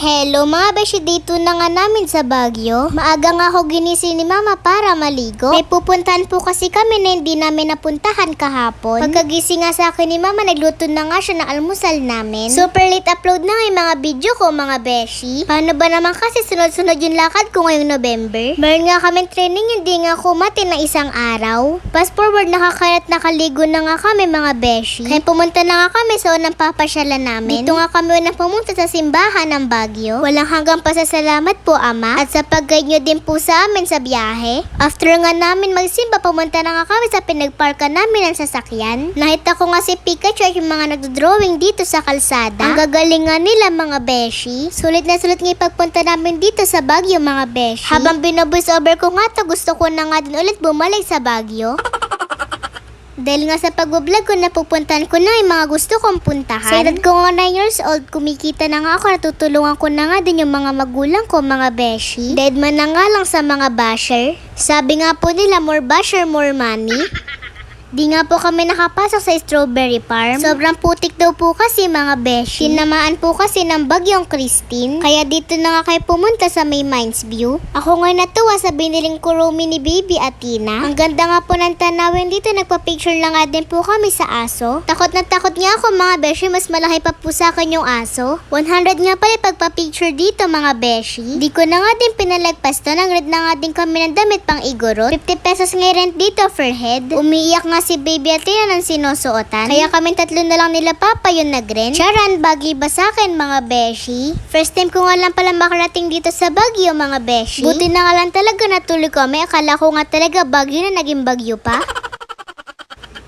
Hello mga beshi, day 2 na nga namin sa Baguio. Maaga nga ako ginising ni mama para maligo. May pupuntahan po kasi kami na hindi namin napuntahan kahapon. Pagkagising nga sa akin ni mama, nagluto na nga siya ng almusal namin. Super late upload na nga yung mga video ko mga beshi. Paano ba naman kasi sunod-sunod yung lakad ko ngayong November? Meron nga kaming training, hindi nga kumati na isang araw. Fast forward, nakakalat nakaligo na nga kami mga beshi. Kaya pumunta na nga kami sa unang papasyalan namin. Dito nga kami unang pumunta sa simbahan ng Baguio. Walang hanggang pasasalamat po Ama at sa pag-guide nyo din po sa amin sa biyahe. After nga namin magsimba, pumunta na nga kami sa pinagparkan namin ng sasakyan. Nakita ko nga si Pikachu at yung mga nagdodrawing dito sa kalsada. Ang gagaling nga nila mga beshi. Sulit na sulit nga ipagpunta namin dito sa Baguio mga beshi. Habang binovoice over ko nga to, gusto ko na nga din ulit bumalik sa Baguio. Dahil nga sa pag-vlog ko, napupuntahan ko na yung mga gusto kong puntahan. Sa edad ko nga 9 years old, kumikita na nga ako, natutulungan ko na nga din yung mga magulang ko, mga beshi. Dead man na nga lang sa mga basher. Sabi nga po nila, more basher, more money. Di nga po kami nakapasok sa strawberry farm. Sobrang putik daw po kasi mga beshi. Tinamaan po kasi ng bagyong Christine. Kaya dito na nga kayo pumunta sa may Mines View. Ako ngayon natuwa sa biniling kurumi ni Baby Athena. Ang ganda nga po ng tanawin dito. Nagpa-picture lang nga din po kami sa aso. Takot na takot nga ako mga beshi. Mas malaki pa po sa akin yung aso. 100 nga pala pagpa-picture dito mga beshi. Di ko na nga din pinalagpas to. Nag-red na nga din kami ng damit pang igorot. 50 pesos nga rent dito per head. Umiiyak nga si Baby Athena ng sinusuotan. Kaya kami tatlo na lang nila Papa yung nag-rent. Charan, bagay ba sa akin mga beshi? First time ko nga lang pala makarating dito sa Baguio mga beshi. Buti na nga lang talaga natuloy kami. Akala ko nga talaga Baguio na naging Baguio pa.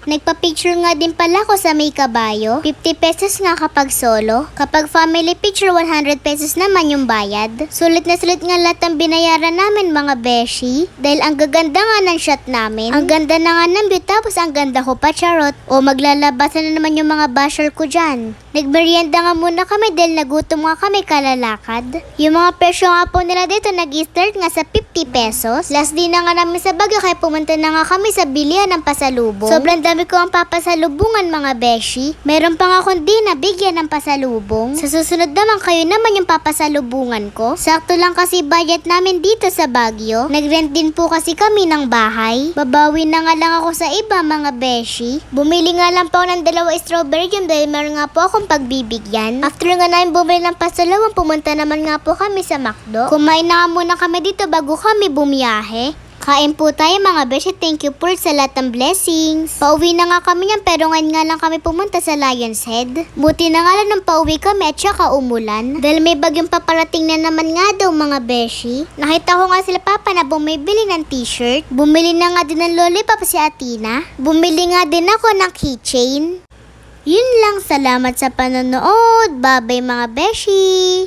Nagpa-picture nga din pala ko sa may kabayo. 50 pesos nga kapag solo. Kapag family picture, 100 pesos naman yung bayad. Sulit na sulit nga lahat ang binayaran namin mga beshi. Dahil ang gaganda nga ng shot namin. Ang ganda na nga ng view, tapos ang ganda ko pa charot. O maglalabasan na naman yung mga basher ko dyan. Nagmerienda nga muna kami dahil nagutom nga kami kalalakad. Yung mga presyo nga po nila dito nag-start nga sa 50 pesos. Last day na nga namin sa Baguio kaya pumunta na nga kami sa bilihan ng pasalubong. Sobrang dami ko ang papasalubungan mga beshi. Meron pa nga kundi na bigyan ng pasalubong. Sa susunod naman kayo naman yung papasalubungan ko. Sakto lang kasi budget namin dito sa Baguio. Nag-rent din po kasi kami ng bahay. Babawi na nga lang ako sa iba mga beshi. Bumili nga lang po ako ng 2 strawberry jam dahil meron nga po akong pagbibigyan. After nga namin bumili ng pasalubong, pumunta naman nga po kami sa McDo. Kumain na nga muna kami dito bago kami bumiyahe. Kain po tayo mga beshi. Thank you po sa lahat ng blessings. Pauwi na nga kami yan pero ngayon nga lang kami pumunta sa Lion's Head. Buti na nga lang nung pauwi kami at saka umulan. Dahil may bagyong paparating na naman nga daw mga beshi. Nakita ko nga sila Papa na bumibili ng t-shirt. Bumili na nga din ng lollipop si Athena. Bumili nga din ako ng keychain. Yun lang, salamat sa panonood. Bye-bye mga beshi!